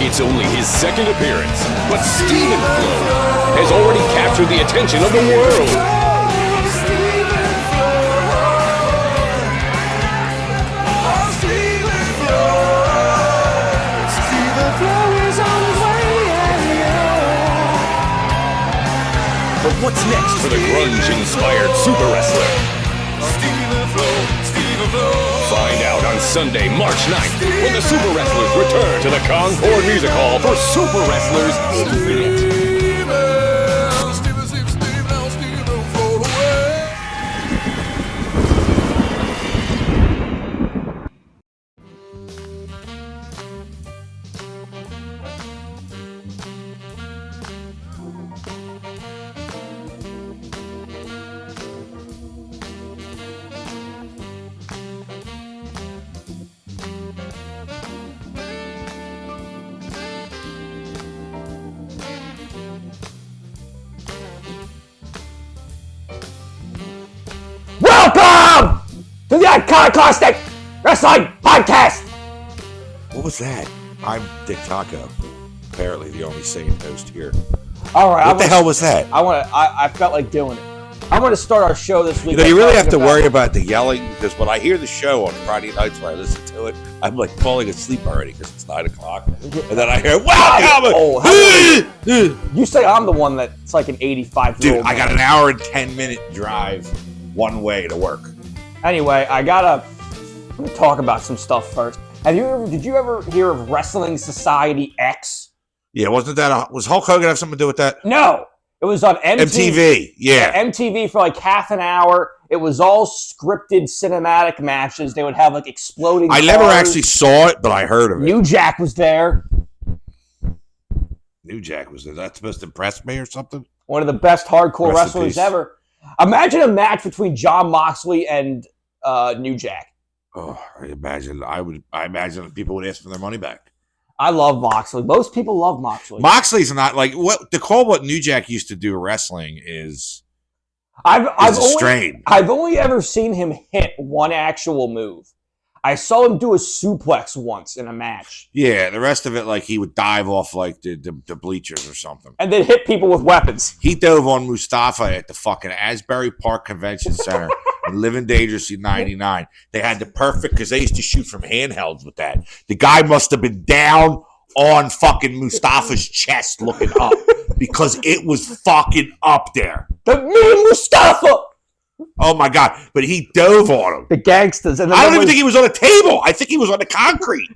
It's only his second appearance, but Stephen Flo has already captured the attention of the world. But what's next for the grunge-inspired super wrestler? Find out on Sunday, March 9th, when the Super Wrestlers return to the Concord Music Hall for Super Wrestlers Infinite. Welcome to the Iconoclastic Wrestling Podcast. What was that? I'm Dick Taco, apparently the only sane host here. All right. What the hell was that? I felt like doing it. I want to start our show this week. You really have to worry about the yelling, because when I hear the show on Friday nights when I listen to it, I'm like falling asleep already because it's 9 o'clock. And then I hear, welcome! You say I'm the one that's like an 85-year-old Dude, I got an hour and 10-minute drive one way to work. Anyway, I'm gonna talk about some stuff first. Did you ever hear of Wrestling Society X? Yeah, was Hulk Hogan have something to do with that? No. It was on MTV. Yeah. MTV for like half an hour. It was all scripted cinematic matches. They would have like exploding cars. Never actually saw it, but I heard of it. New Jack was there. New Jack was there. That's supposed to impress me or something? One of the best hardcore wrestlers ever. Imagine a match between Jon Moxley and New Jack. Oh, I imagine people would ask for their money back. I love Moxley. Most people love Moxley. Moxley's not like what New Jack used to do wrestling is. I've only ever seen him hit one actual move. I saw him do a suplex once in a match. Yeah, the rest of it, like he would dive off like the bleachers or something. And then hit people with weapons. He dove on Mustafa at the fucking Asbury Park Convention Center in Living Dangerously 99. They had the perfect, because they used to shoot from handhelds with that. The guy must have been down on fucking Mustafa's chest looking up because it was fucking up there. The mean Mustafa! Oh my God! But he dove on him. The gangsters. And I don't even think he was on a table. I think he was on the concrete.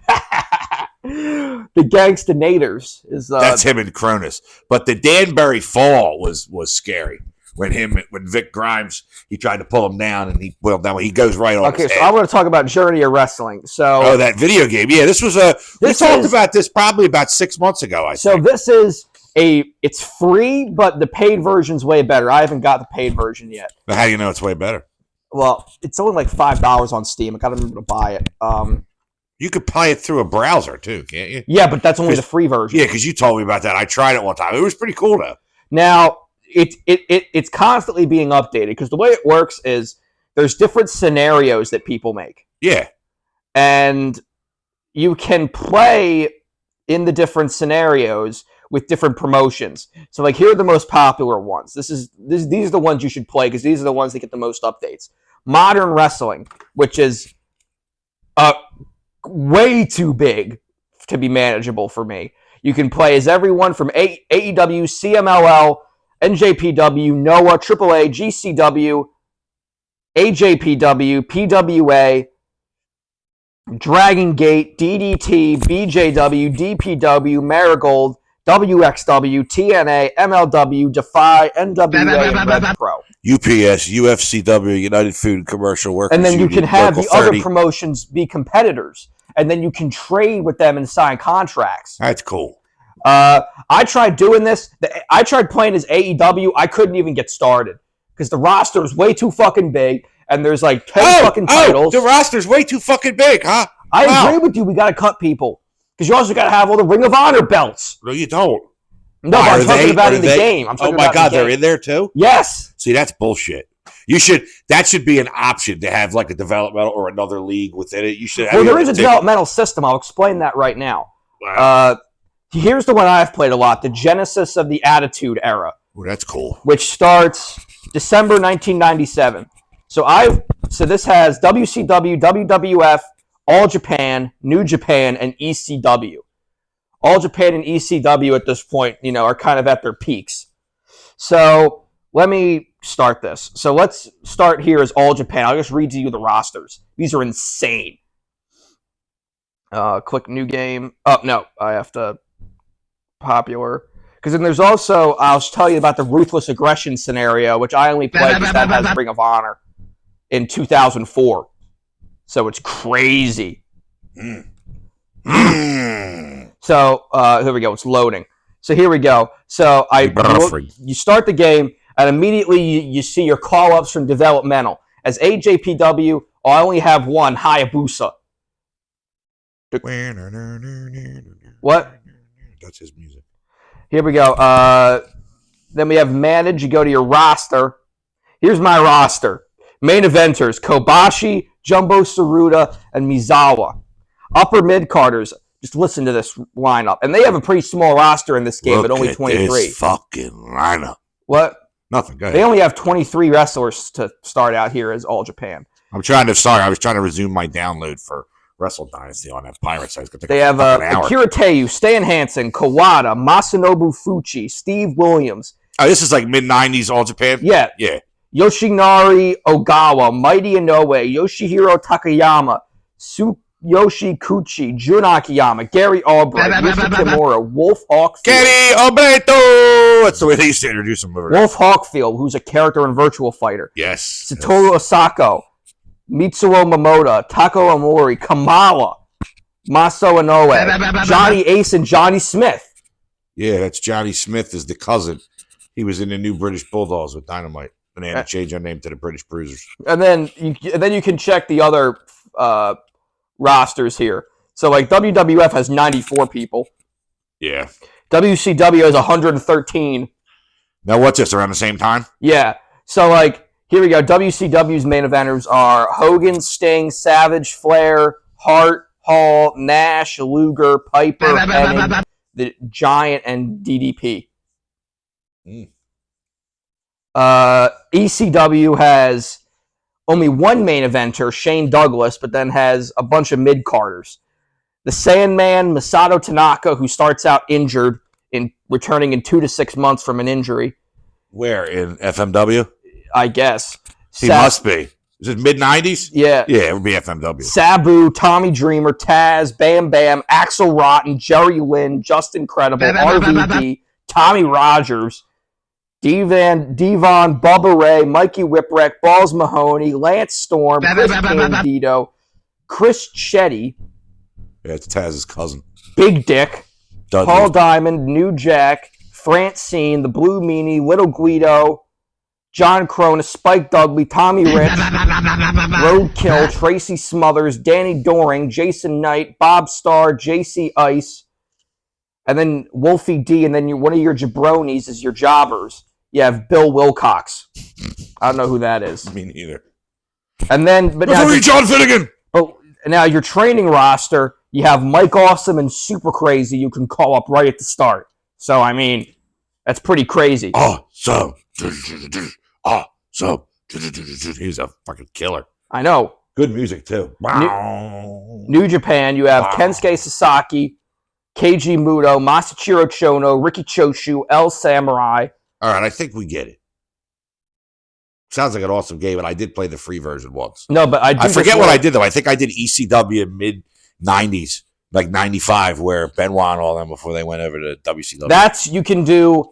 The Gangstanators is. That's him and Cronus. But the Danbury fall was scary. When Vic Grimes, he tried to pull him down and he put him down. He goes right on. Okay, so I want to talk about Journey of Wrestling. So that video game. Yeah, we talked about this probably about 6 months ago. I think. This is it's free, but the paid version's way better. I haven't got the paid version yet. But how do you know it's way better? Well, it's only like $5 on Steam. I got to remember to buy it. You could play it through a browser too, can't you? Yeah, but that's only the free version. Yeah, because you told me about that. I tried it one time. It was pretty cool though. Now it's constantly being updated because the way it works is there's different scenarios that people make. Yeah, and you can play in the different scenarios with different promotions. So like here are the most popular ones. These are the ones you should play because these are the ones that get the most updates. Modern Wrestling, which is way too big to be manageable for me. You can play as everyone from AEW, CMLL, NJPW, NOAH, AAA, GCW, AJPW, PWA, Dragon Gate, DDT, BJW, DPW, Marigold, WXW, TNA, MLW, Defy, NWA, and Red Pro. UPS, UFCW, United Food Commercial Workers And then you Union, can have the 30. other promotions be competitors. And then you can trade with them and sign contracts. That's cool. I tried doing this. I tried playing as AEW. I couldn't even get started because the roster is way too fucking big. And there's like 10 fucking titles. The roster's way too fucking big, huh? I agree with you. We got to cut people. Because you also got to have all the Ring of Honor belts. No, you don't. No, I'm talking about in the game. Oh my God, they're in there too? Yes. See, that's bullshit. That should be an option to have like a developmental or another league within it. You should. Well, there is a developmental system. I'll explain that right now. Wow. Here's the one I've played a lot, the Genesis of the Attitude Era. Oh, that's cool. Which starts December 1997. So this has WCW, WWF, All Japan, New Japan, and ECW. All Japan and ECW at this point, are kind of at their peaks. So let me start this. So let's start here as All Japan. I'll just read to you the rosters. These are insane. Click new game. Oh, no. I have to popular. Because then there's also, I'll tell you about the Ruthless Aggression scenario, which I only played because that has Ring of Honor in 2004. So it's crazy. So here we go. It's loading. So here we go. So you start the game, and immediately you see your call-ups from developmental. As AJPW, I only have one, Hayabusa. What? That's his music. Here we go. Then we have manage. You go to your roster. Here's my roster. Main eventers, Kobashi, Jumbo Tsuruta, and Mizawa. Upper mid-carders. Just listen to this lineup. And they have a pretty small roster in this game, but only 23. This fucking lineup. What? Nothing. Go ahead. They only have 23 wrestlers to start out here as All Japan. I was trying to resume my download for Wrestle Dynasty on that pirate site. They have Akira Teyu, Stan Hansen, Kawada, Masanobu Fuchi, Steve Williams. Oh, this is like mid-90s All Japan? Yeah. Yoshinari Ogawa, Mighty Inoue, Yoshihiro Takayama, Tsuyoshi Kuchi, Jun Akiyama, Gary Albright, Yusuke Kimura, Wolf Hawkfield. Gary Alberto! That's the way they used to introduce him over there. Wolf Hawkfield, who's a character in Virtual Fighter. Yes. Satoru Osako, Mitsuo Momoda, Tako Amori, Kamala, Maso Inoue, Johnny Ace, and Johnny Smith. Yeah, that's Johnny Smith is the cousin. He was in the new British Bulldogs with Dynamite. And they had to change their name to the British Bruisers. And then you can check the other rosters here. So like WWF has 94 people. Yeah. WCW has 113. Now what's this, around the same time? Yeah. So like, here we go. WCW's main eventers are Hogan, Sting, Savage, Flair, Hart, Hall, Nash, Luger, Piper, Hennig, the Giant, and DDP. ECW has only one main eventer, Shane Douglas, but then has a bunch of mid-carders. The Sandman, Masato Tanaka, who starts out injured, returning in 2 to 6 months from an injury. Where, in FMW? I guess. He must be. Is it mid-90s? Yeah. Yeah, it would be FMW. Sabu, Tommy Dreamer, Taz, Bam Bam, Axel Rotten, Jerry Lynn, Justin Credible, RVD, Tommy Rogers, Devon, Bubba Ray, Mikey Whipwreck, Balls Mahoney, Lance Storm, Chris Candido, Chris Chetty. Yeah, it's Taz's cousin. Big Dick, Dudley. Paul Diamond, New Jack, Francine, The Blue Meanie, Little Guido, John Cronus, Spike Dudley, Tommy Rich, Roadkill, Tracy Smothers, Danny Doring, Jason Knight, Bob Starr, JC Ice, and then Wolfie D, and then one of your jabronis is your jobbers. You have Bill Wilcox. I don't know who that is. Me neither. And then, but now John Finnegan. But now your training roster, you have Mike Awesome and Super Crazy. You can call up right at the start. So I mean, that's pretty crazy. Awesome. He's a fucking killer. I know. Good music too. New Japan, you have Kensuke Sasaki, Keiji Muto, Masachiro Chono, Riki Choshu, El Samurai. All right, I think we get it. Sounds like an awesome game, and I did play the free version once. No, but I forget what I did, though. I think I did ECW in mid-90s, like 95, where Benoit and all them before they went over to WCW. You can do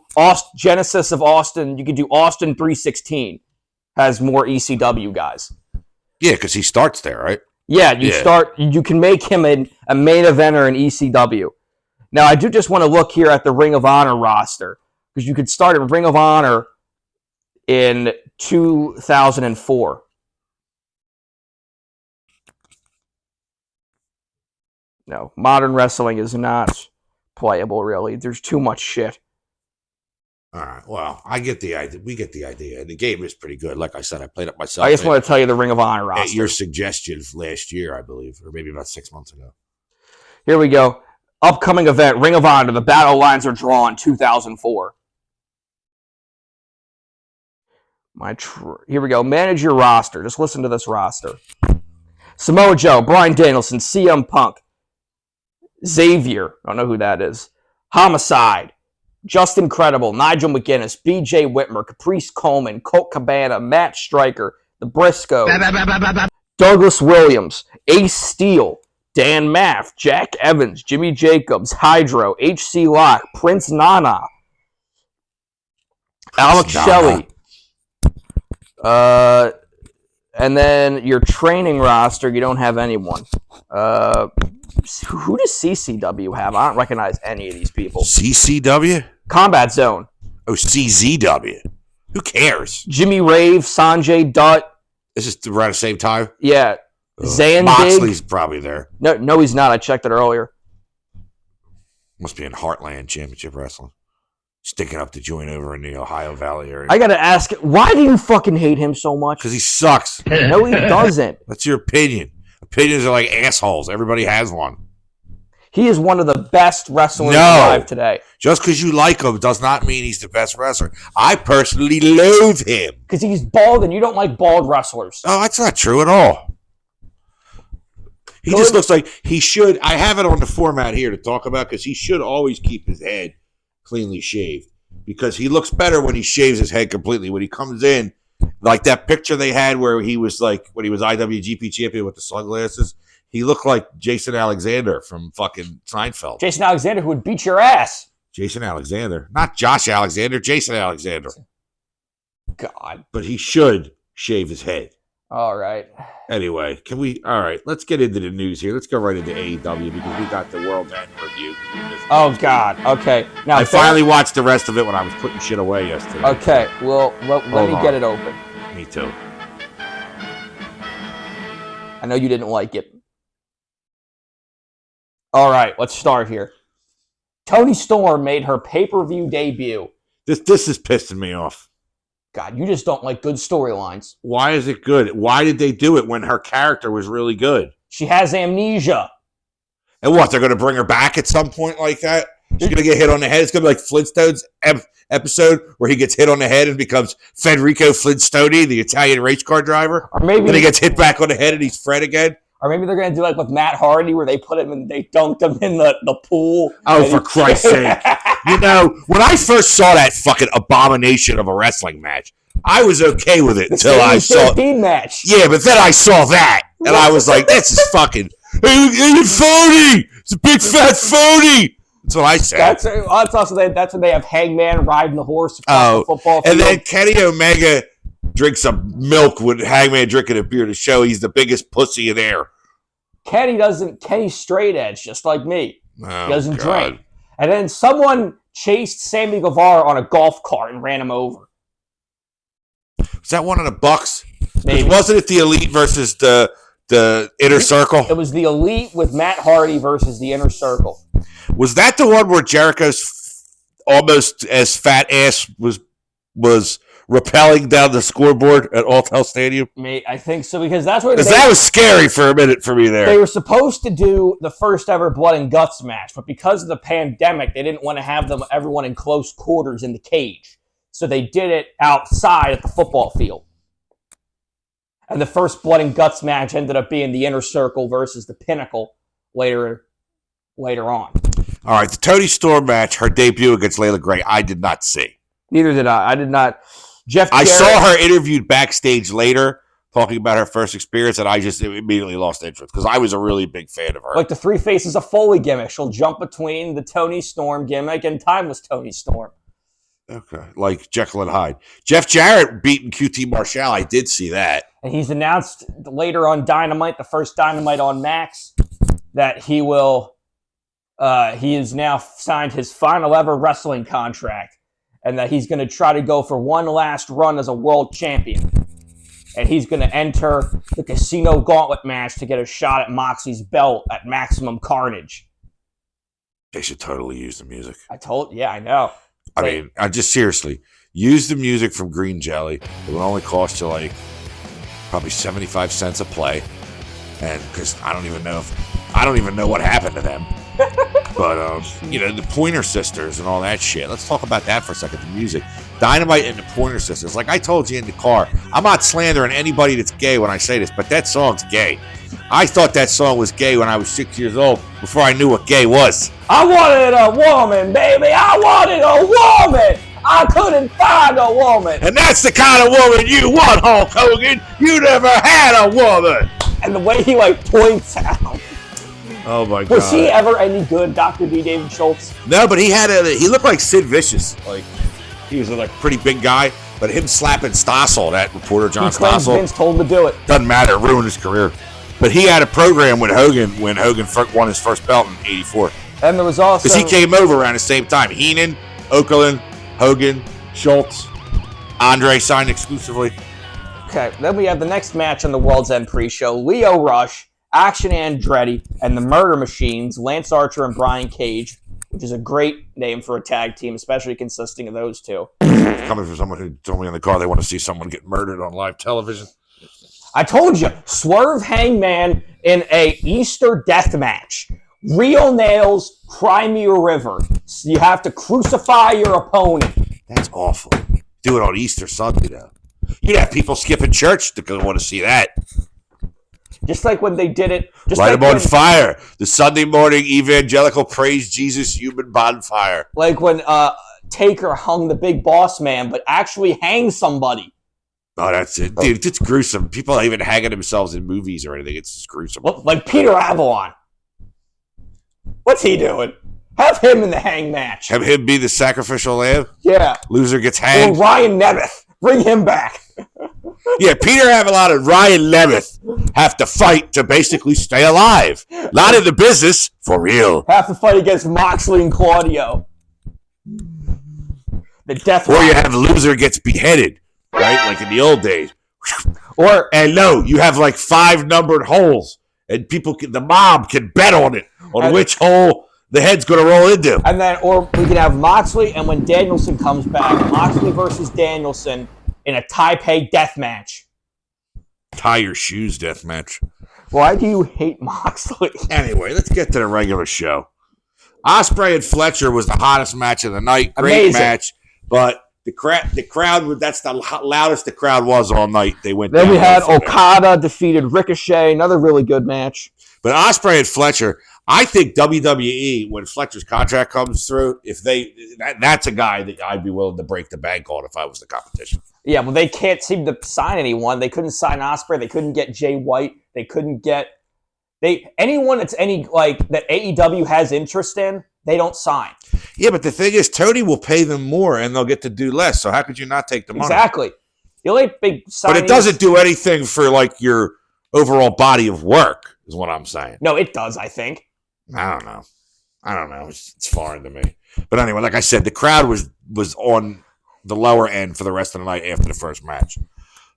Genesis of Austin. You can do Austin 316. Has more ECW guys. Yeah, because he starts there, right? Yeah, you can make him a main eventer in ECW. Now, I do just want to look here at the Ring of Honor roster, because you could start in Ring of Honor in 2004. No, modern wrestling is not playable, really. There's too much shit. All right, well, I get the idea. We get the idea. The game is pretty good. Like I said, I played it myself. I just want to tell you the Ring of Honor roster. At your suggestion last year, I believe, or maybe about 6 months ago. Here we go. Upcoming event, Ring of Honor. The battle lines are drawn 2004. Here we go. Manage your roster. Just listen to this roster. Samoa Joe, Bryan Danielson, CM Punk, Xavier, I don't know who that is, Homicide, Justin Credible, Nigel McGuinness, BJ Whitmer, Caprice Coleman, Colt Cabana, Matt Striker, The Briscoes, Douglas Williams, Ace Steel, Dan Maff, Jack Evans, Jimmy Jacobs, Hydro, HC Lock, Prince Nana, Alex Shelley. And then your training roster, you don't have anyone. Who does CCW have? I don't recognize any of these people. CCW? Combat Zone. Oh, CZW. Who cares? Jimmy Rave, Sanjay Dutt. This is around the same time? Yeah. Zandig. Moxley's probably there. No, he's not. I checked it earlier. Must be in Heartland Championship Wrestling. Sticking up to join over in the Ohio Valley area. I gotta ask, why do you fucking hate him so much? Because he sucks. No, he doesn't. That's your opinion. Opinions are like assholes. Everybody has one. He is one of the best wrestlers alive today. Just because you like him does not mean he's the best wrestler. I personally loathe him. Because he's bald and you don't like bald wrestlers. Oh, that's not true at all. He just looks like he should. I have it on the format here to talk about because he should always keep his head cleanly shaved because he looks better when he shaves his head completely. When he comes in, like that picture they had where he was like, when he was IWGP champion with the sunglasses, he looked like Jason Alexander from fucking Seinfeld. Jason Alexander who would beat your ass. Jason Alexander. Not Josh Alexander, Jason Alexander. God. But he should shave his head. All right. Anyway, all right, let's get into the news here. Let's go right into AEW because we got the World End review. Oh, God. Okay. Now I finally watched the rest of it when I was putting shit away yesterday. Okay. Well, let me get it open. Me too. I know you didn't like it. All right, let's start here. Toni Storm made her pay-per-view debut. This is pissing me off. God, you just don't like good storylines. Why is it good? Why did they do it when her character was really good? She has amnesia. And what, they're going to bring her back at some point like that? She's going to get hit on the head? It's going to be like Flintstone's episode where he gets hit on the head and becomes Federico Flintstone, the Italian race car driver? Or maybe then he gets hit back on the head and he's Fred again? Or maybe they're going to do like with Matt Hardy where they put him and they dunked him in the pool. Oh, for Christ's sake. You know, when I first saw that fucking abomination of a wrestling match, I was okay with it until I saw it. Match. Yeah, but then I saw that, and I was like, this is fucking phony! It's a big fat phony! That's what I said. That's also that's when they have Hangman riding the horse across the football field. And then Kenny Omega drinks some milk with Hangman drinking a beer to show he's the biggest pussy in there. Kenny's straight edge, just like me. Oh, he doesn't drink. And then someone chased Sammy Guevara on a golf cart and ran him over. Was that one of the Bucks? Maybe. Wasn't it the Elite versus the Inner Circle? It was the Elite with Matt Hardy versus the Inner Circle. Was that the one where Jericho's almost as fat ass was rappelling down the scoreboard at Alltel Stadium? I think so, because that's where that was scary for a minute for me there. They were supposed to do the first ever Blood and Guts match, but because of the pandemic, they didn't want to have everyone in close quarters in the cage. So they did it outside at the football field. And the first Blood and Guts match ended up being the Inner Circle versus the Pinnacle later on. All right, the Toni Storm match, her debut against Layla Gray, I did not see. Neither did I. I did not. I saw her interviewed backstage later talking about her first experience, and I just immediately lost interest because I was a really big fan of her. Like the Three Faces of Foley gimmick. She'll jump between the Toni Storm gimmick and Timeless Toni Storm. Okay, like Jekyll and Hyde. Jeff Jarrett beating QT Marshall. I did see that. And he's announced later on Dynamite, the first Dynamite on Max, that he has now signed his final ever wrestling contract. And that he's going to try to go for one last run as a world champion. And he's going to enter the Casino Gauntlet match to get a shot at Moxie's belt at Maximum Carnage. They should totally use the music. I know. I mean, just seriously, use the music from Green Jelly. It would only cost you like probably 75 cents a play. And because I don't even know what happened to them. But, the Pointer Sisters and all that shit. Let's talk about that for a second, the music. Dynamite and the Pointer Sisters. Like I told you in the car, I'm not slandering anybody that's gay when I say this, but that song's gay. I thought that song was gay when I was 6 years old, before I knew what gay was. I wanted a woman, baby. I wanted a woman. I couldn't find a woman. And that's the kind of woman you want, Hulk Hogan. You never had a woman. And the way he points out. Oh my God. Was he ever any good, Dr. B. David Schultz? No, but he looked like Sid Vicious. Like he was a pretty big guy, but him slapping Stossel, that reporter John Stossel. Vince told him to do it. Doesn't matter, it ruined his career. But he had a program with Hogan when Hogan won his first belt in '84. And there was also because he came over around the same time. Heenan, Okerlund, Hogan, Schultz, Andre signed exclusively. Okay, then we have the next match on the World's End pre-show: Leo Rush, Action Andretti, and the Murder Machines, Lance Archer and Brian Cage, which is a great name for a tag team, especially consisting of those two. Coming from someone who told me in the car they want to see someone get murdered on live television. I told you, Swerve Hangman in a Easter death match. Real nails, Crimea River. You have to crucify your opponent. That's awful. Do it on Easter Sunday, though. You'd have people skipping church to go want to see that. Just like when they did it. Light them on fire. The Sunday morning evangelical praise Jesus human bonfire. Like when Taker hung the big boss man, but actually hanged somebody. Oh, that's it. Dude, it's gruesome. People are even hanging themselves in movies or anything. It's just gruesome. Well, like Peter Avalon. What's he doing? Have him in the hang match. Have him be the sacrificial lamb? Yeah. Loser gets hanged. Or Ryan Nemeth. Bring him back. Yeah, Peter Avalon and Ryan Nemeth have to fight to basically stay alive. Not in the business, for real. Have to fight against Moxley and Claudio. The death. Or you have loser gets beheaded, right? Like in the old days. And no, you have like 5 numbered holes, and the mob can bet on it, which hole the head's going to roll into. And then, or we can have Moxley, and when Danielson comes back, Moxley versus Danielson in a Taipei death match. Tie your shoes death match. Why do you hate Moxley? Anyway, let's get to the regular show. Ospreay and Fletcher was the hottest match of the night. Great match, but the crowd, that's the loudest the crowd was all night. They went. Then we had Okada defeated Ricochet, another really good match. But Ospreay and Fletcher, I think WWE, when Fletcher's contract comes through, that's a guy that I'd be willing to break the bank on if I was the competition. Yeah, well, they can't seem to sign anyone. They couldn't sign Ospreay. They couldn't get Jay White. They couldn't get anyone that's that AEW has interest in. They don't sign. Yeah, but the thing is, Tony will pay them more, and they'll get to do less. So how could you not take the money? Exactly. The only big sign. But it doesn't do anything for your overall body of work, is what I'm saying. No, it does. I think. I don't know. It's foreign to me. But anyway, like I said, the crowd was on the lower end for the rest of the night after the first match.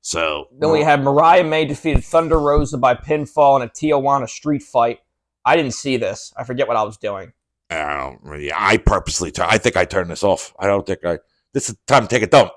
So then we had Mariah May defeated Thunder Rosa by pinfall in a Tijuana street fight. I didn't see this. I forget what I was doing. I purposely I think I turned this off. This is time to take a dump.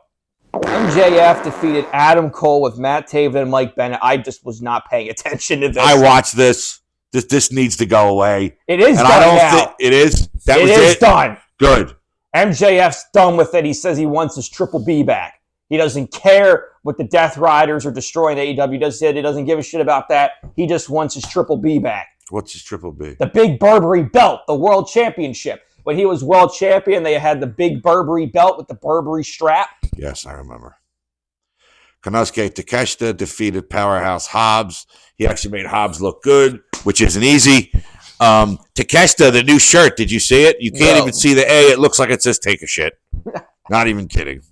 MJF defeated Adam Cole with Matt Taven and Mike Bennett. I just was not paying attention to this. I watched this. This needs to go away. It is and done I don't now. think it is. It is done. Good. MJF's done with it. He says he wants his Triple B back. He doesn't care what the Death Riders are destroying AEW. He doesn't give a shit about that. He just wants his Triple B back. What's his Triple B? The Big Burberry belt, the World Championship. When he was World Champion, they had the Big Burberry belt with the Burberry strap. Yes, I remember. Konosuke Takeshita defeated Powerhouse Hobbs. He actually made Hobbs look good, which isn't easy. Takeshita, the new shirt, did you see it? You can't even see the A. It looks like it says take a shit. Not even kidding.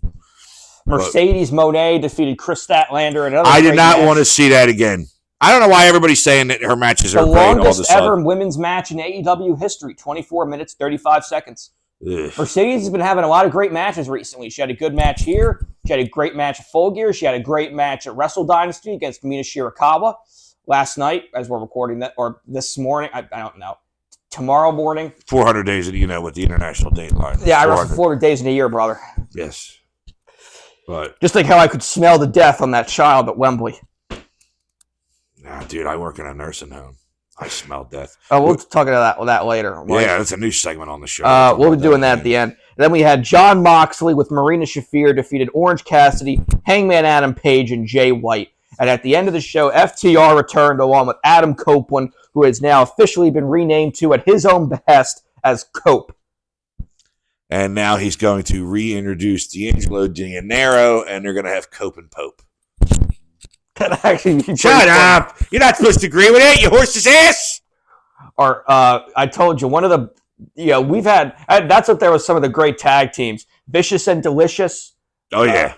Mercedes Moné defeated Chris Statlander. I did not want to see that again. I don't know why everybody's saying that her matches are great all of a sudden. The longest ever women's match in AEW history, 24 minutes, 35 seconds. Ugh. Mercedes has been having a lot of great matches recently. She had a good match here. She had a great match at Full Gear. She had a great match at Wrestle Dynasty against Mina Shirakawa last night, as we're recording that, or this morning. I don't know. Tomorrow morning. 400 days, with the international dateline. Yeah, I wrestled 400 days in a year, brother. Yes. But just like how I could smell the death on that child at Wembley. Nah, dude, I work in a nursing home. I smell death. Oh, we'll talk about that later. Yeah, that's a new segment on the show. We'll be doing that at the end. And then we had Jon Moxley with Marina Shafir defeated Orange Cassidy, Hangman Adam Page, and Jay White. And at the end of the show, FTR returned along with Adam Copeland, who has now officially been renamed to, at his own behest, as Cope. And now he's going to reintroduce D'Angelo Dinero, and they're going to have Cope and Pope. That actually Shut up! You're not supposed to agree with it, you horse's ass! Or, I told you, one of the, we've had, that's up there with some of the great tag teams. Vicious and Delicious. Oh, yeah.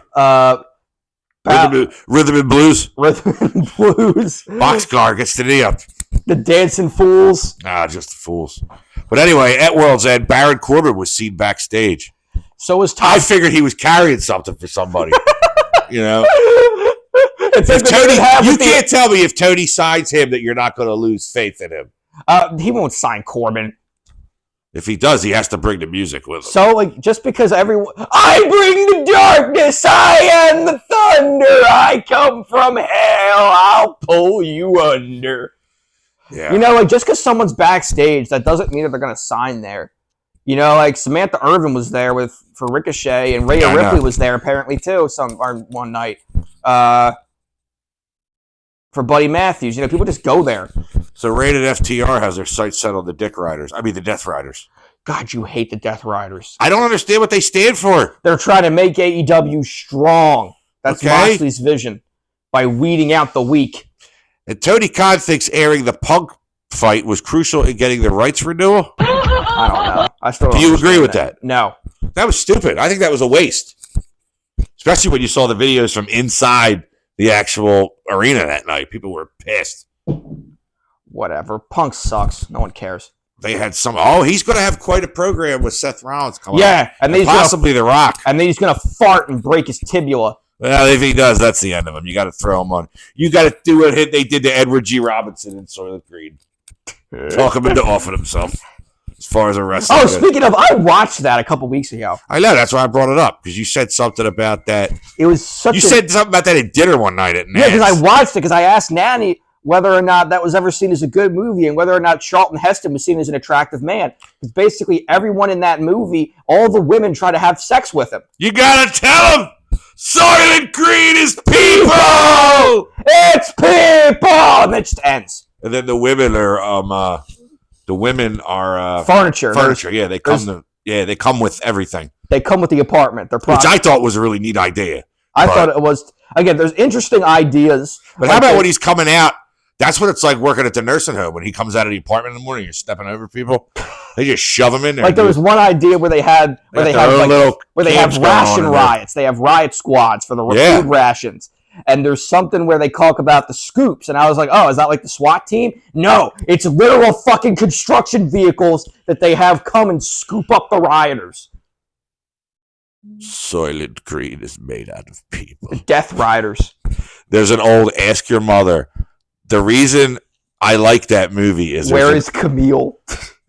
Rhythm and Blues. Rhythm and Blues. Boxcar gets the knee up. The Dancing Fools. Just the fools. But anyway, at World's End, Baron Corbin was seen backstage. So was I figured he was carrying something for somebody. If Tony, you can't tell me if Tony signs him that you're not going to lose faith in him. He won't sign Corbin. If he does, he has to bring the music with him. So, just because everyone... I bring the darkness, I am the thunder, I come from hell, I'll pull you under. Yeah. Just because someone's backstage, that doesn't mean that they're going to sign there. Samantha Irvin was there for Ricochet, and Rhea Ripley was there apparently too one night. For Buddy Matthews. People just go there. So Rated FTR has their sights set on the Death Riders. God, you hate the Death Riders. I don't understand what they stand for. They're trying to make AEW strong. That's Moxley's vision. By weeding out the weak. And Tony Khan thinks airing the Punk fight was crucial in getting the rights renewal. I don't know. Do you agree with that? No. That was stupid. I think that was a waste. Especially when you saw the videos from inside the actual arena that night. People were pissed. Whatever. Punk sucks. No one cares. They had he's going to have quite a program with Seth Rollins coming up. And possibly The Rock. And then he's going to fart and break his tibula. Well, if he does, that's the end of him. You got to throw him on. You got to do what they did to Edward G. Robinson in Soylent Green. Talk him into offing himself. As far as a wrestler. Oh, speaking of, I watched that a couple weeks ago. I know. That's why I brought it up. Because you said something about that. It was such You said something about that at dinner one night at Nance. Yeah, because I watched it. Because I asked Nanny whether or not that was ever seen as a good movie and whether or not Charlton Heston was seen as an attractive man. Because basically everyone in that movie, all the women try to have sex with him. You got to tell him! Soylent Green is people! It's people! And it just ends. And then the women are furniture. Furniture, yeah. They come with everything. They come with the apartment. Which I thought was a really neat idea. I thought it was. Again, there's interesting ideas. But how about when he's coming out? That's what it's like working at the nursing home. When he comes out of the apartment in the morning, you're stepping over people. They just shove him in there. Like there was one idea where they have ration riots. They have riot squads for the food rations. And there's something where they talk about the scoops. And I was like, oh, is that like the SWAT team? No, it's literal fucking construction vehicles that they have come and scoop up the rioters. Soylent Green is made out of people. The Death Riders. There's an old Ask Your Mother. The reason I like that movie is... Where is Camille?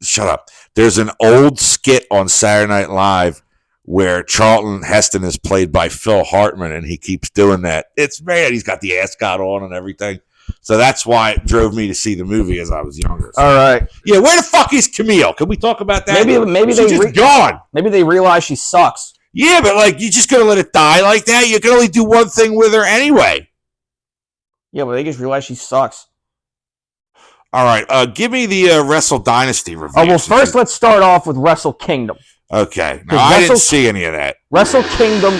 Shut up. There's an old skit on Saturday Night Live where Charlton Heston is played by Phil Hartman, and he keeps doing that. It's man, he's got the ascot on and everything. So that's why it drove me to see the movie as I was younger. So. All right. Yeah, where the fuck is Camille? Can we talk about that? Maybe she's just gone. Maybe they realize she sucks. Yeah, but you're just gonna let it die like that? You can only do one thing with her anyway. Yeah, but they just realize she sucks. All right, give me the Wrestle Dynasty review. Oh, well, first let's start off with Wrestle Kingdom. Okay. No, I didn't see any of that. Wrestle Kingdom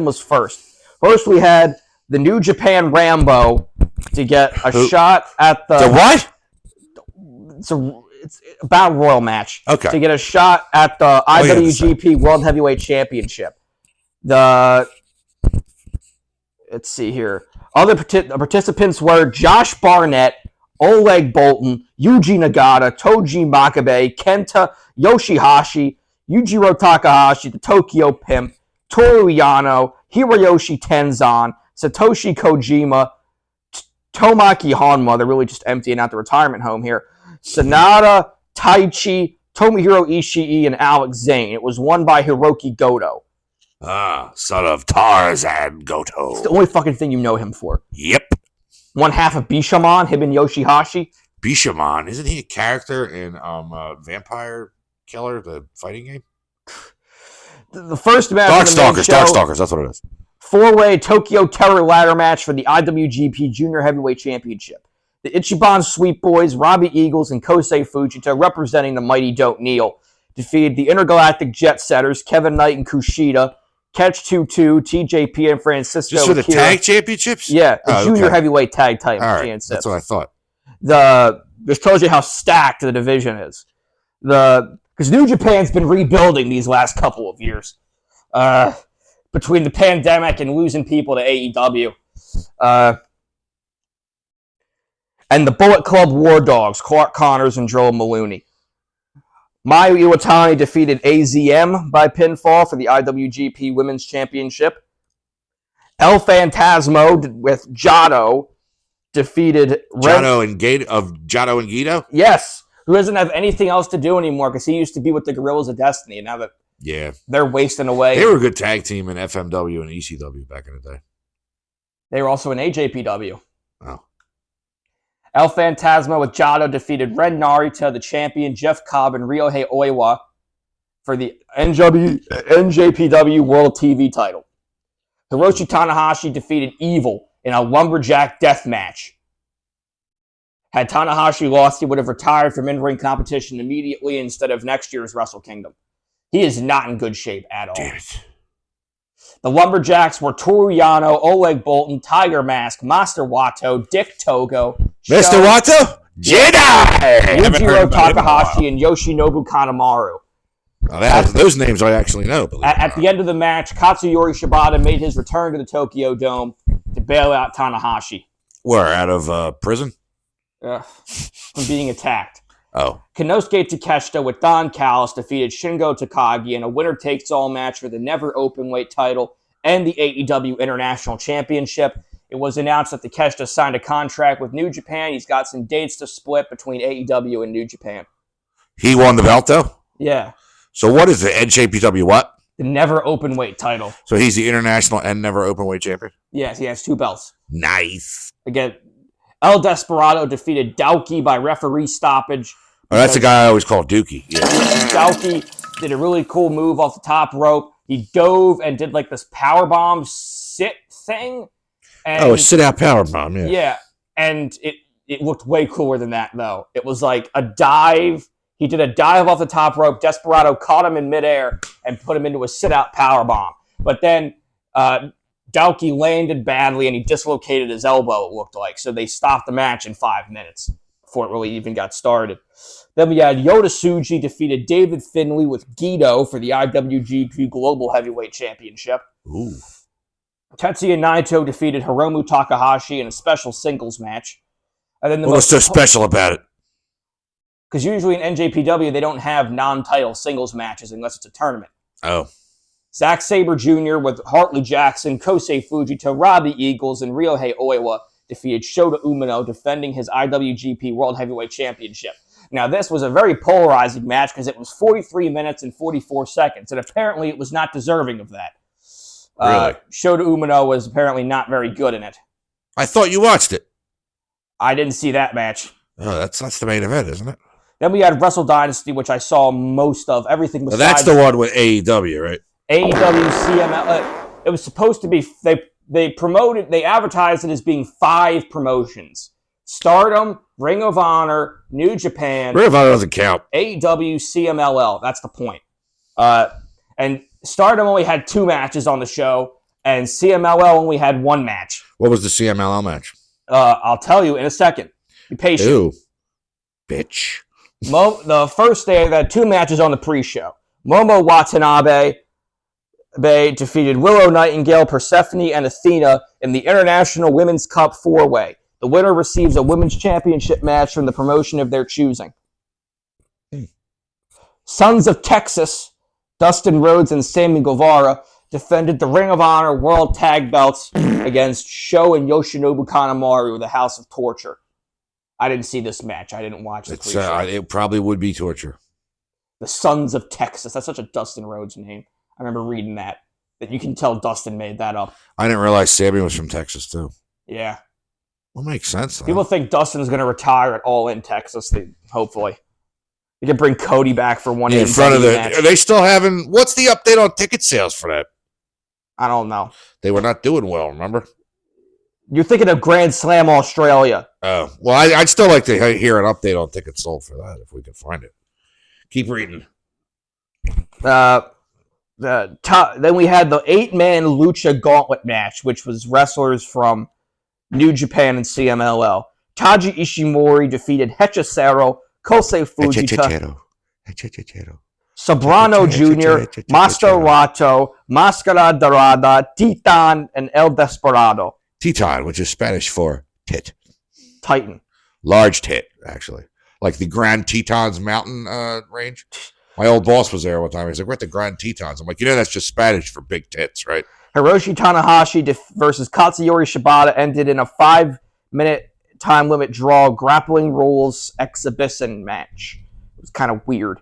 was first. First, we had the New Japan Rambo to get a shot at the... The what? It's a Battle Royal match. Okay. To get a shot at the IWGP World Heavyweight Championship. Let's see here. Other participants were Josh Barnett, Oleg Bolton, Yuji Nagata, Toji Makabe, Kenta Yoshihashi, Yujiro Takahashi, the Tokyo Pimp, Toru Yano, Hiroyoshi Tenzan, Satoshi Kojima, Tomaki Honma. They're really just emptying out the retirement home here. Sanada, Taichi, Tomohiro Ishii, and Alex Zane. It was won by Hiroki Goto. Son of Tarzan Goto. It's the only fucking thing you know him for. Yep. one half of Bishamon, him and Yoshihashi. Bishamon, isn't he a character in Vampire Killer, the fighting game? The first match. Darkstalkers, that's what it is. 4-way Tokyo Terror ladder match for the IWGP Junior Heavyweight Championship. The Ichiban Sweet Boys, Robbie Eagles, and Kosei Fujita, representing the Mighty Don't Kneel, defeated the Intergalactic Jet Setters, Kevin Knight and Kushida, Catch 2-2, TJP, and Francisco. Just for the tag championships? Yeah, the Junior Heavyweight Tag Title Championships. That's what I thought. This tells you how stacked the division is. Because New Japan's been rebuilding these last couple of years. Between the pandemic and losing people to AEW. And the Bullet Club War Dogs, Clark Connors and Joel Maloney. Mayu Iwatani defeated AZM by pinfall for the IWGP Women's Championship. El Phantasmo with Jado defeated Jado and Guido? Yes, who doesn't have anything else to do anymore because he used to be with the Gorillas of Destiny, and now that they're wasting away. They were a good tag team in FMW and ECW back in the day. They were also in AJPW. Oh. El Phantasmo with Jado defeated Ren Narita, the champion, Jeff Cobb, and Ryohei Oiwa for the NJPW World TV title. Hiroshi Tanahashi defeated Evil in a lumberjack death match. Had Tanahashi lost, he would have retired from in-ring competition immediately instead of next year's Wrestle Kingdom. He is not in good shape at all. Damn it. The Lumberjacks were Toru Yano, Oleg Bolton, Tiger Mask, Master Wato, Dick Togo, Mr. Wato? Jedi! Yujiro Takahashi, and Yoshinobu Kanemaru. Those names I actually know. At the end of the match, Katsuyori Shibata made his return to the Tokyo Dome to bail out Tanahashi. Where, out of prison? From being attacked. Oh. Konosuke Takeshita with Don Callis defeated Shingo Takagi in a winner-takes-all match for the Never Openweight title and the AEW International Championship. It was announced that Takeshita signed a contract with New Japan. He's got some dates to split between AEW and New Japan. He won the belt, though? Yeah. So what is the NJPW what? The Never Openweight title. So he's the International and Never Openweight champion? Yes, he has 2 belts. Nice. Again, El Desperado defeated Dauki by referee stoppage. Oh, that's the guy I always call Dookie. Yeah. Dauki did a really cool move off the top rope. He dove and did like this powerbomb sit thing. And, a sit-out powerbomb, yeah. Yeah, and it looked way cooler than that, though. It was like a dive. He did a dive off the top rope. Desperado caught him in midair and put him into a sit-out powerbomb. But then Dauki landed badly and he dislocated his elbow, it looked like. So they stopped the match in 5 minutes before it really even got started. Then we had Yota Tsuji defeated David Finlay with Guido for the IWGP Global Heavyweight Championship. Ooh. Tetsuya Naito defeated Hiromu Takahashi in a special singles match. And then what's so special about it? Because usually in NJPW, they don't have non-title singles matches unless it's a tournament. Oh. Zack Sabre Jr. with Hartley Jackson, Kosei Fujita, Robbie Eagles, and Ryohei Oiwa defeated Shota Umino, defending his IWGP World Heavyweight Championship. Now, this was a very polarizing match because it was 43 minutes and 44 seconds, and apparently it was not deserving of that. Really? Shota Umino was apparently not very good in it. I thought you watched it. I didn't see that match. Oh, that's the main event, isn't it? Then we had Wrestle Dynasty, which I saw most of. Everything besides... That's the one with AEW, right? AEW, CML. It was supposed to be... They advertised it as being 5 promotions. Stardom, Ring of Honor, New Japan... Ring of Honor doesn't count. AEW, CMLL. That's the point. And Stardom only had 2 matches on the show, and CMLL only had 1 match. What was the CMLL match? I'll tell you in a second. Be patient. Ew. Bitch. The first day, they had 2 matches on the pre-show. Momo Watanabe defeated Willow Nightingale, Persephone, and Athena in the International Women's Cup 4-Way. The winner receives a women's championship match from the promotion of their choosing. Sons of Texas, Dustin Rhodes and Sammy Guevara, defended the Ring of Honor World Tag Belts against Sho and Yoshinobu Kanemaru, the House of Torture. I didn't see this match. I didn't watch the pre-show. It probably would be torture. The Sons of Texas. That's such a Dustin Rhodes name. I remember reading that you can tell Dustin made that up. I didn't realize Sammy was from Texas, too. Yeah. Well, makes sense. People think Dustin's going to retire at All In Texas. Hopefully, you can bring Cody back for one. In front of match. Are they still having? What's the update on ticket sales for that? I don't know. They were not doing well. Remember? You're thinking of Grand Slam Australia. Oh well, I'd still like to hear an update on tickets sold for that if we can find it. Keep reading. Then we had the 8-man Lucha Gauntlet match, which was wrestlers from New Japan and CMLL. Taji Ishimori defeated Hechicero, Kosei Fujita, Sobrano Jr., Master Rato, Mascara Dorada, Titan, and El Desperado. Titan, which is Spanish for tit. Titan. Large tit, actually. Like the Grand Tetons mountain range. My old boss was there one time. He's like, we're at the Grand Tetons. I'm like, that's just Spanish for big tits, right? Hiroshi Tanahashi versus Katsuyori Shibata ended in a 5-minute time limit draw grappling rules exhibition match. It was kind of weird.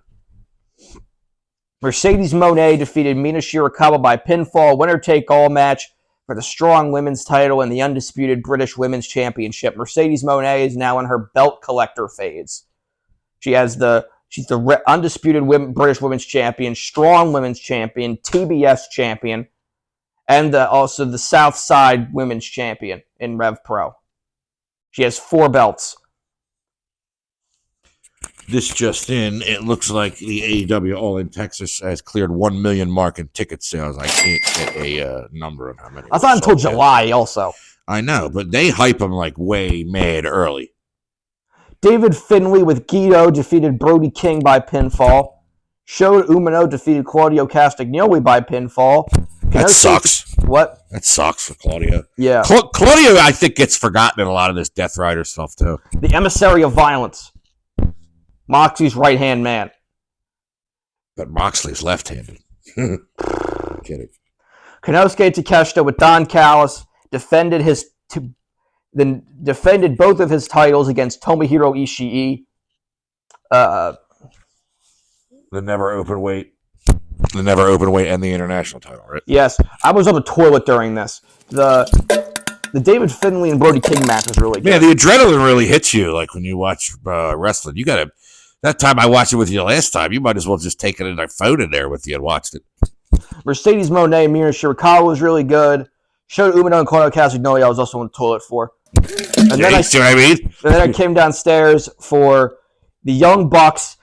Mercedes Moné defeated Mina Shirakawa by pinfall, winner-take-all match for the Strong Women's title and the undisputed British Women's Championship. Mercedes Moné is now in her belt collector phase. She's the undisputed British Women's Champion, Strong Women's Champion, TBS Champion, and also the Southside Women's Champion in Rev Pro. She has 4 belts. This just in, it looks like the AEW All In Texas has cleared 1 million mark in ticket sales. I can't get a number on how many. I thought until July also. I know, but they hype them like way mad early. David Finlay with Guido defeated Brody King by pinfall. Shota Umino defeated Claudio Castagnoli by pinfall. That sucks. What? That sucks for Claudio. Yeah. Claudio, I think, gets forgotten in a lot of this Death Rider stuff, too. The emissary of violence. Moxley's right-hand man. But Moxley's left-handed. Kidding. Konosuke Takeshita with Don Callis defended both of his titles against Tomohiro Ishii. The never open weight and the international title, right? Yes. I was on the toilet during this. The David Finlay and Brody King match was really good. Yeah, the adrenaline really hits you like when you watch wrestling. You gotta. That time I watched it with you last time, you might as well just take it in our phone in there with you and watched it. Mercedes Moné and Mina Shirakawa was really good. Shota Umino and Claudio Castagnoli I was also on the toilet for. And then I came downstairs for the Young Bucks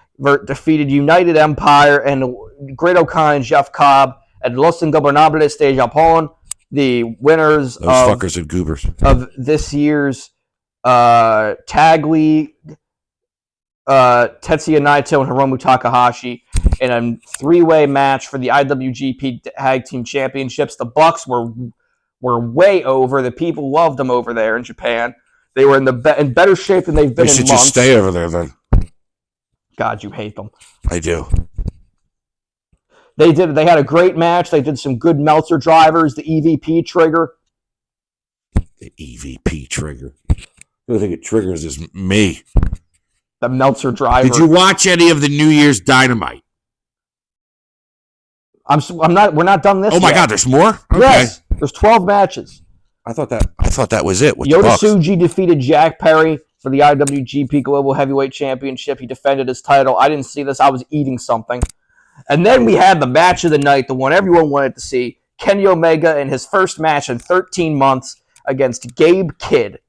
defeated United Empire and Great O'Khan and Jeff Cobb at Los Ingobernables de Japón. The winners fuckers and goobers of this year's tag league, Tetsuya Naito and Hiromu Takahashi in a 3-way match for the IWGP Tag Team Championships. The Bucks were way over. The people loved them over there in Japan. They were in better shape than they've been in months. They should just stay over there then. God, you hate them. I do. They had a great match. They did some good Meltzer drivers. The EVP trigger. The EVP trigger. The only thing it triggers is me. The Meltzer driver. Did you watch any of the New Year's Dynamite? I'm not. We're not done this. Oh my yet. God! There's more. Okay. Yes. There's 12 matches. I thought that was it. With Yota Tsuji defeated Jack Perry for the IWGP Global Heavyweight Championship. He defended his title. I didn't see this. I was eating something. And then we had the match of the night, the one everyone wanted to see. Kenny Omega in his first match in 13 months against Gabe Kidd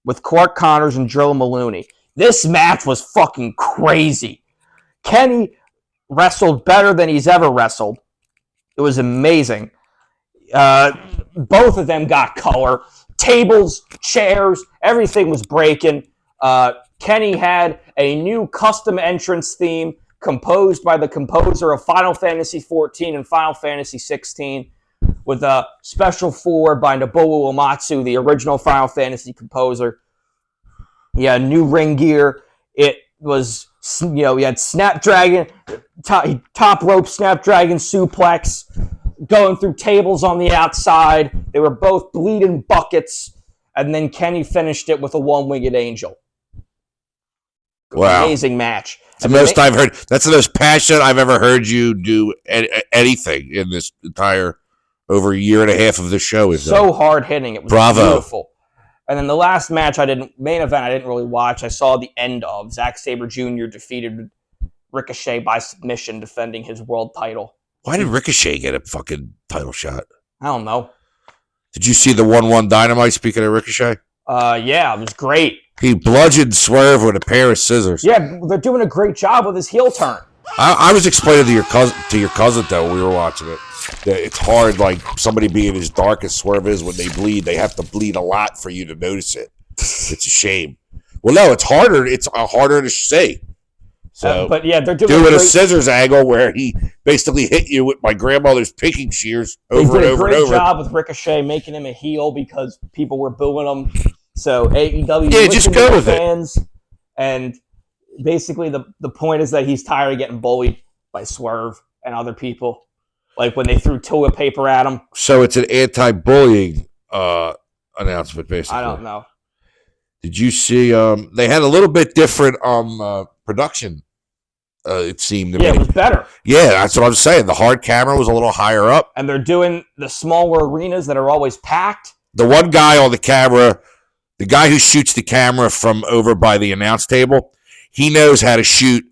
with Clark Connors and Joe Maloney. This match was fucking crazy. Kenny wrestled better than he's ever wrestled. It was amazing. Both of them got color. Tables, chairs, everything was breaking. Kenny had a new custom entrance theme composed by the composer of Final Fantasy XIV and Final Fantasy XVI with a special foreword by Nobuo Uematsu, the original Final Fantasy composer. He had new ring gear. It was, he had Snapdragon, top rope Snapdragon suplex, going through tables on the outside. They were both bleeding buckets. And then Kenny finished it with a one-winged angel. Wow. Amazing match. It's the most I've heard. That's the most passionate I've ever heard you do anything in this entire over a year and a half of the show. So hard-hitting. It was Bravo. Beautiful. And then the last match main event I didn't really watch. I saw the end of. Zack Sabre Jr. defeated Ricochet by submission, defending his world title. Why did Ricochet get a fucking title shot? I don't know. Did you see the 1-1 Dynamite, speaking of Ricochet? Yeah, it was great. He bludgeoned Swerve with a pair of scissors. Yeah, they're doing a great job with his heel turn. I was explaining to your cousin though when we were watching it, that it's hard, like somebody being as dark as Swerve is when they bleed, they have to bleed a lot for you to notice it. It's a shame. Well, no, it's harder. It's harder to see. So, but yeah, they're doing a scissors angle where he basically hit you with my grandmother's picking shears over and over and over. They did a great job with Ricochet, making him a heel because people were booing him. So AEW, just go with fans, and basically the point is that he's tired of getting bullied by Swerve and other people, like when they threw toilet paper at him. So it's an anti-bullying announcement, basically. I don't know. Did you see? They had a little bit different production. It seemed to me. Yeah, it was better. Yeah, that's what I'm saying. The hard camera was a little higher up, and they're doing the smaller arenas that are always packed. The one guy on the camera, the guy who shoots the camera from over by the announce table, he knows how to shoot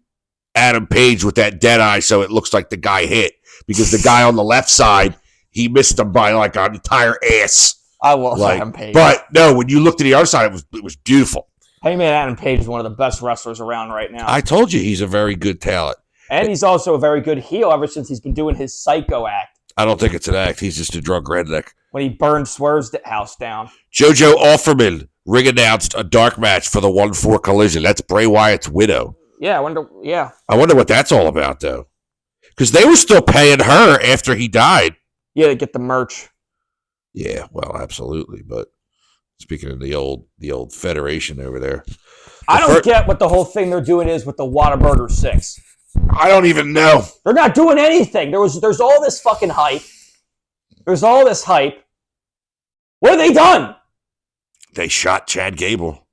Adam Page with that dead eye, so it looks like the guy hit. Because the guy on the left side, he missed him by like an entire ass. I love Adam Page. But no, when you looked to the other side, it was beautiful. Hey man, Adam Page is one of the best wrestlers around right now. I told you he's a very good talent. And he's also a very good heel ever since he's been doing his Psycho act. I don't think it's an act. He's just a drunk redneck. When he burned Swerve's house down. JoJo Offerman ring announced a dark match for the 1-4 collision. That's Bray Wyatt's widow. Yeah, I wonder what that's all about, though. Because they were still paying her after he died. Yeah, to get the merch. Yeah, well, absolutely. But speaking of the old Federation over there. I don't get what the whole thing they're doing is with the Whataburger 6. I don't even know. They're not doing anything. There's all this fucking hype. There's all this hype. What have they done? They shot Chad Gable.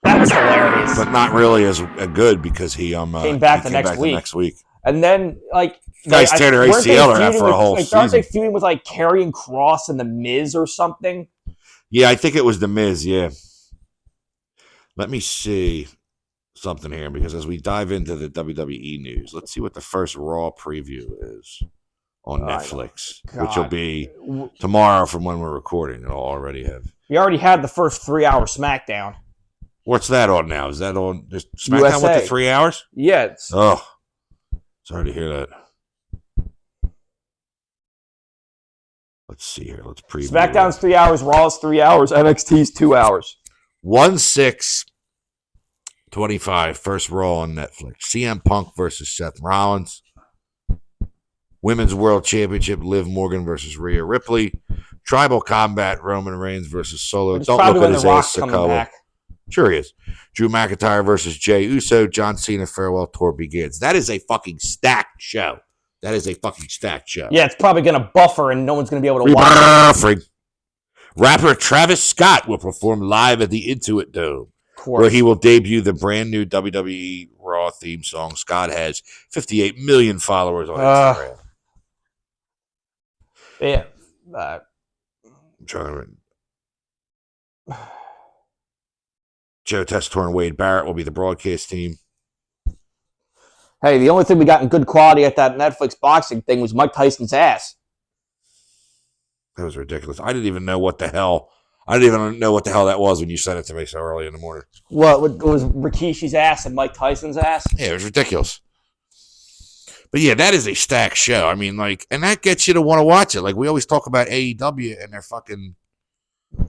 That was hilarious. But not really as good because he came back the next week. And then, like... Guys tear their ACL out for a whole season. Aren't they feuding with, like, Karrion Kross and The Miz or something? Yeah, I think it was The Miz, yeah. Let me see something here, because as we dive into the WWE news, let's see what the first Raw preview is on Netflix, which will be tomorrow from when we're recording. It'll already have... We already had the first 3-hour SmackDown. What's that on now? Is that on... SmackDown went to 3 hours? Yeah. Oh, sorry to hear that. Let's see here. Let's preview. SmackDown's 3 hours. Raw's 3 hours. NXT's 2 hours. 1/6/25. First Raw on Netflix. CM Punk versus Seth Rollins. Women's World Championship. Liv Morgan versus Rhea Ripley. Tribal Combat. Roman Reigns versus Solo. It's Don't probably look at when his The ass, Rock's coming back. Sure he is. Drew McIntyre versus Jey Uso. John Cena farewell tour begins. That is a fucking stacked show. Yeah, it's probably going to buffer and no one's going to be able to watch it. Rapper Travis Scott will perform live at the Intuit Dome, where he will debut the brand new WWE Raw theme song. Scott has 58 million followers on Instagram. Yeah. I'm trying to... Joe Tessitore and Wade Barrett will be the broadcast team. Hey, the only thing we got in good quality at that Netflix boxing thing was Mike Tyson's ass. That was ridiculous. I didn't even know what the hell that was when you sent it to me so early in the morning. What was Rikishi's ass and Mike Tyson's ass? Yeah, it was ridiculous. But yeah, that is a stacked show. I mean, like, and that gets you to want to watch it. Like, we always talk about AEW and their fucking,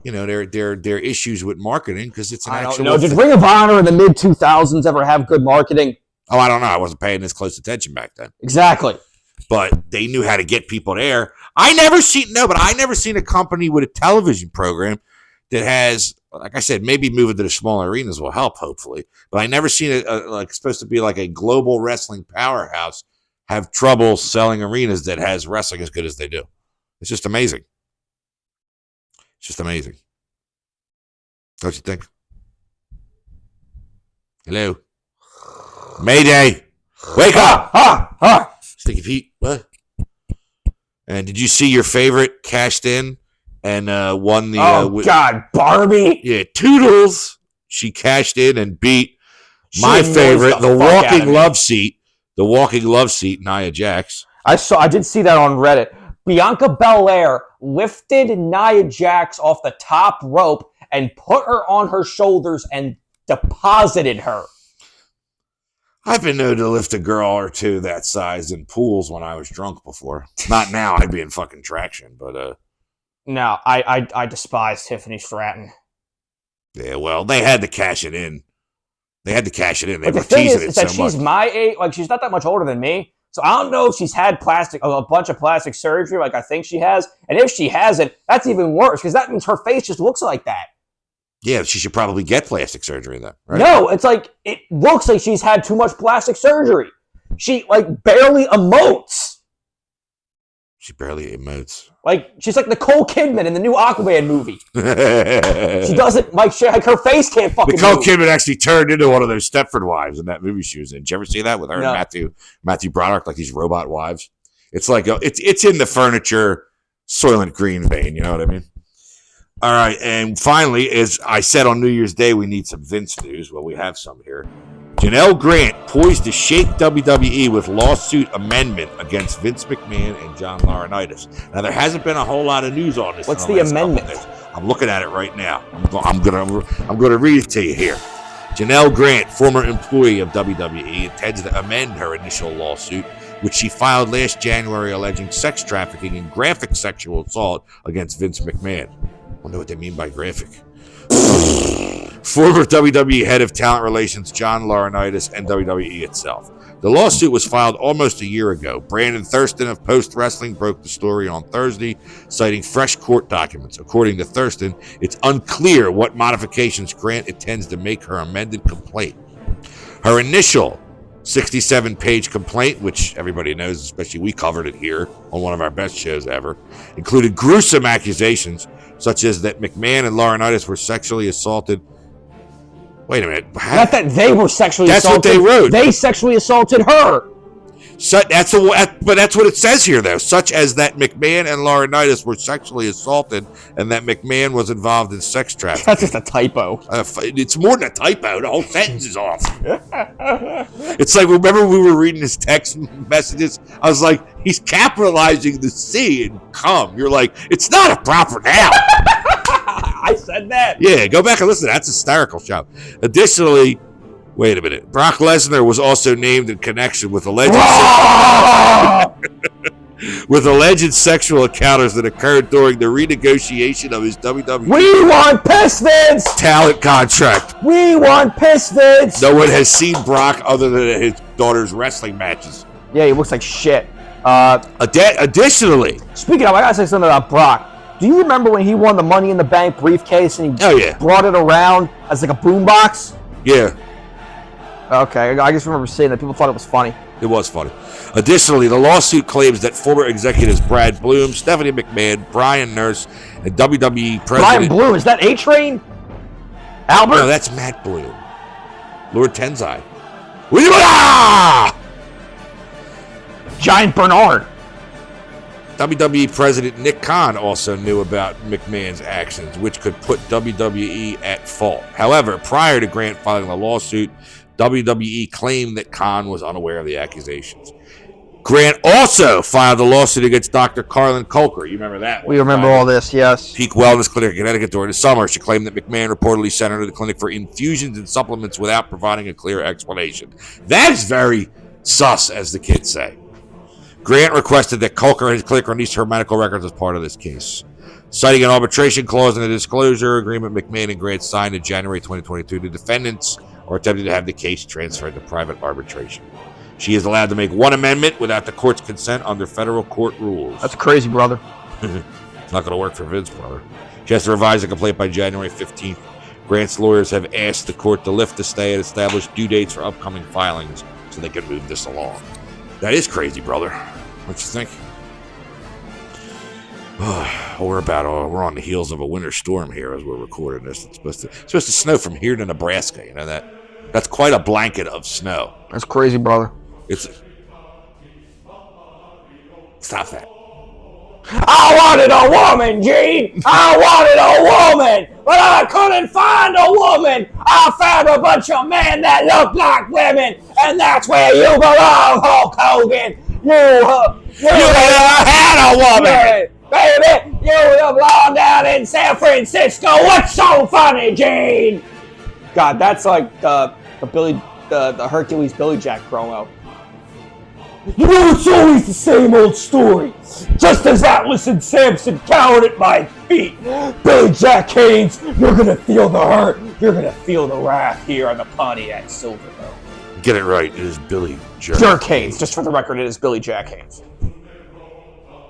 their issues with marketing because it's an actual. No, did Ring of Honor in the mid 2000s ever have good marketing? Oh, I don't know. I wasn't paying this close attention back then. Exactly. But they knew how to get people there. I never seen a company with a television program that has, like I said, maybe moving to the smaller arenas will help, hopefully. But I never seen it like supposed to be like a global wrestling powerhouse have trouble selling arenas that has wrestling as good as they do. It's just amazing. Don't you think? Hello? Mayday! Wake up! Stinky Pete, what? And did you see your favorite cashed in and won the. God, Barbie! Yeah, Toodles. She cashed in and beat my annoys favorite, the fuck out of walking me. love seat. The walking love seat, Nia Jax. I did see that on Reddit. Bianca Belair lifted Nia Jax off the top rope and put her on her shoulders and deposited her. I've been known to lift a girl or two that size in pools when I was drunk before. Not now. I'd be in fucking traction, but No, I despise Tiffany Stratton. yeah, well, they had to cash it in. They had to cash it in. They But were the thing teasing it is so that she's much. my age. Like, she's not that much older than me. So I don't know if she's had a bunch of plastic surgery like I think she has. And if she hasn't, that's even worse because that means her face just looks like that. Yeah, she should probably get plastic surgery then, right? No, it's like, it looks like she's had too much plastic surgery. She, like, barely emotes. She barely emotes. Like, she's like Nicole Kidman in the new Aquaman movie. She doesn't, like, her face can't fucking Nicole move. Kidman actually turned into one of those Stepford wives in that movie she was in. Did you ever see that with her No. and Matthew Broderick, like these robot wives? It's like, it's in the furniture Soylent Green vein, you know what I mean? All right, and finally, as I said on New Year's Day, we need some Vince news. Well, we have some here. Janelle Grant poised to shake WWE with lawsuit amendment against Vince McMahon and John Laurinaitis. Now, there hasn't been a whole lot of news on this. What's in the last couple amendment? days. I'm looking at it right now. I'm gonna read it to you here. Janelle Grant, former employee of WWE, intends to amend her initial lawsuit, which she filed last January alleging sex trafficking and graphic sexual assault against Vince McMahon. I wonder what they mean by graphic. Former WWE head of talent relations John Laurinaitis and WWE itself. The lawsuit was filed almost a year ago. Brandon Thurston of Post Wrestling broke the story on Thursday, citing fresh court documents. According to Thurston, it's unclear what modifications Grant intends to make her amended complaint. Her initial 67-page complaint, which everybody knows, especially we covered it here on one of our best shows ever, included gruesome accusations such as that McMahon and Laurinaitis were sexually assaulted. Wait a minute. Not that they were sexually assaulted. That's what they wrote. They sexually assaulted her. But that's what it says here, though. Such as that McMahon and Laurinaitis were sexually assaulted and that McMahon was involved in sex trafficking. That's just a typo. It's more than a typo. The whole sentence is off. It's like, remember we were reading his text messages? I was like, he's capitalizing the C and come. You're like, it's not a proper noun. I said that. Yeah, go back and listen. That's hysterical, show. Additionally, wait a minute. Brock Lesnar was also named in connection with alleged sexual encounters that occurred during the renegotiation of his WWE We want Pistons. talent contract. We want Pistons. No one has seen Brock other than his daughter's wrestling matches. Yeah, he looks like shit. Additionally, Speaking of, I gotta say something about Brock. Do you remember when he won the Money in the Bank briefcase and he brought it around as like a boombox? Yeah. Okay, I just remember seeing that. People thought it was funny. It was funny. Additionally, the lawsuit claims that former executives Brad Bloom, Stephanie McMahon, Brian Nurse, and WWE president... Brian Bloom, is that A-Train? Albert? No, that's Matt Bloom. Lord Tenzai. Ah! Giant Bernard. WWE President Nick Khan also knew about McMahon's actions, which could put WWE at fault. However, prior to Grant filing the lawsuit, WWE claimed that Khan was unaware of the accusations. Grant also filed a lawsuit against Dr. Carlin Colker. You remember that one? We remember all this, yes. Peak Wellness Clinic in Connecticut during the summer. She claimed that McMahon reportedly sent her to the clinic for infusions and supplements without providing a clear explanation. That's very sus, as the kids say. Grant requested that Colker and his clinic release her medical records as part of this case. Citing an arbitration clause in the disclosure agreement McMahon and Grant signed in January 2022, the defendants are attempting to have the case transferred to private arbitration. She is allowed to make one amendment without the court's consent under federal court rules. That's crazy, brother. It's not going to work for Vince, brother. She has to revise the complaint by January 15th. Grant's lawyers have asked the court to lift the stay and establish due dates for upcoming filings so they can move this along. That is crazy, brother. What you think? We're on the heels of a winter storm here as we're recording this. It's supposed to snow from here to Nebraska. You know that? That's quite a blanket of snow. That's crazy, brother. Stop that. I wanted a woman, Gene. I wanted a woman, but I couldn't find a woman. I found a bunch of men that look like women, and that's where you belong, Hulk Hogan. You never had a woman. Baby, you belong down in San Francisco. What's so funny, Gene? God, that's like the Hercules Billy Jack promo. You know, it's always the same old story. Just as Atlas and Samson cowered at my feet, Billy Jack Haynes, you're gonna feel the hurt. You're gonna feel the wrath here on the Pontiac Silverado. Get it right. It is Billy Jerk Haynes. Just for the record, it is Billy Jack Haynes.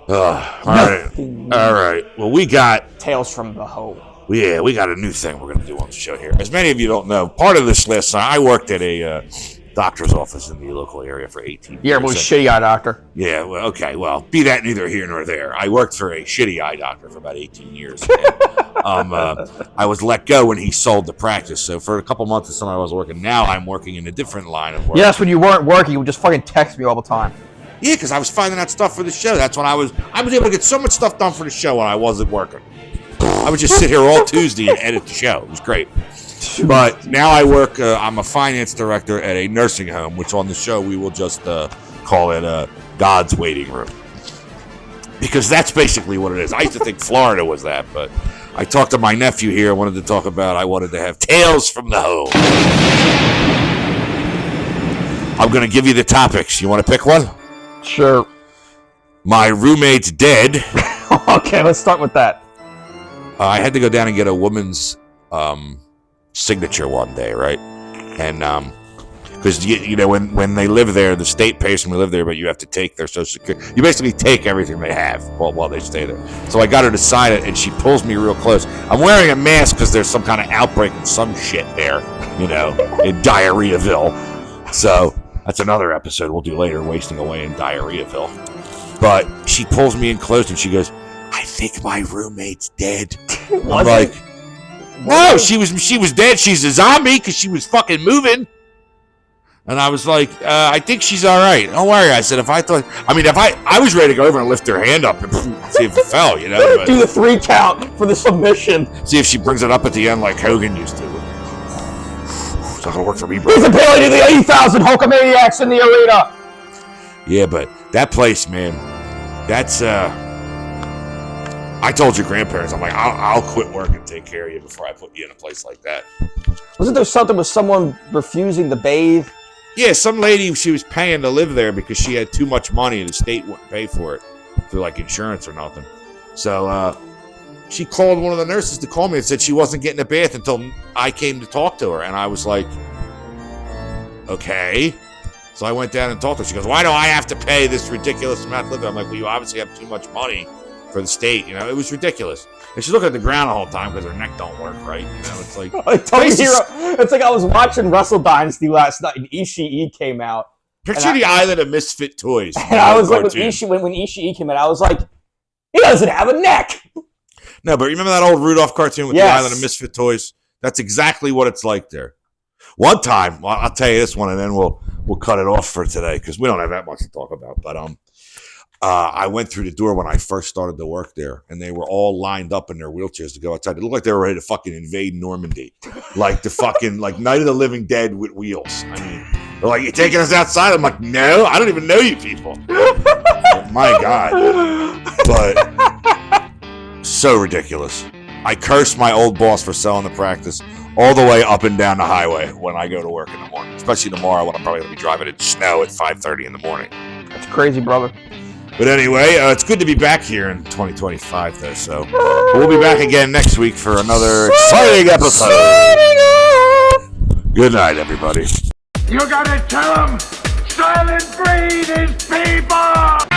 All right. Well, we got Tales from the Hole. Yeah, we got a new thing we're gonna do on the show here. As many of you don't know, part of this last night, I worked at a doctor's office in the local area for 18 years. Yeah, well, shitty eye doctor. Yeah, well, okay, well, be that neither here nor there. I worked for a shitty eye doctor for about 18 years. And, I was let go when he sold the practice. So for a couple months of summer I was working. Now I'm working in a different line of work. Yes, when you weren't working, you would just fucking text me all the time. Yeah, because I was finding out stuff for the show. That's when I was able to get so much stuff done for the show when I wasn't working. I would just sit here all Tuesday and edit the show. It was great. But now I work, I'm a finance director at a nursing home, which on the show we will just call it God's Waiting Room. Because that's basically what it is. I used to think Florida was that, but I talked to my nephew here. I wanted to talk about, I wanted to have Tales from the Home. I'm going to give you the topics. You want to pick one? Sure. My roommate's dead. Okay, let's start with that. I had to go down and get a woman's signature one day, right? And because you know when they live there, the state pays them to live there, but you have to take their social security. You basically take everything they have while they stay there. So I got her to sign it, and she pulls me real close. I'm wearing a mask because there's some kind of outbreak of some shit there, you know, in Diarrheaville. So that's another episode we'll do later, wasting away in Diarrheaville. But she pulls me in close, and she goes, "I think my roommate's dead." I'm like, no, she was dead. She's a zombie because she was fucking moving. And I was like, I think she's all right. Don't worry. I said, if I was ready to go over and lift her hand up and see if it fell, you know. But do the 3 count for the submission. See if she brings it up at the end like Hogan used to. It's not going to work for me, bro. His ability to the 80,000 Hulkamaniacs in the arena. Yeah, but that place, man, that's, I told your grandparents, I'm like, I'll quit work and take care of you before I put you in a place like that. Wasn't there something with someone refusing to bathe? Yeah, some lady, she was paying to live there because she had too much money and the state wouldn't pay for it through like insurance or nothing. So she called one of the nurses to call me and said she wasn't getting a bath until I came to talk to her. And I was like, okay. So I went down and talked to her. She goes, why do I have to pay this ridiculous amount to live there? I'm like, well, you obviously have too much money for the state. You know, it was ridiculous. And she's looking at the ground the whole time because her neck don't work right. You know, it's like... It's like I was watching Wrestle Dynasty last night and Ishii came out. Picture the island of misfit toys. And I was like, when Ishii came out, I was like, he doesn't have a neck. No, but remember that old Rudolph cartoon with the island of misfit toys? That's exactly what it's like there. One time, well, I'll tell you this one, and then we'll cut it off for today because we don't have that much to talk about. But I went through the door when I first started to work there, and they were all lined up in their wheelchairs to go outside. It looked like they were ready to fucking invade Normandy, like the fucking like Night of the Living Dead with wheels. I mean, they're like, "You taking us outside?" I'm like, "No, I don't even know you people." Oh, my God, but so ridiculous. I curse my old boss for selling the practice all the way up and down the highway when I go to work in the morning, especially tomorrow when I'm probably going to be driving in snow at 5:30 in the morning. That's crazy, brother. But anyway, it's good to be back here in 2025, though. So we'll be back again next week for another exciting episode. Good night, everybody. You gotta tell them, silent breed is people!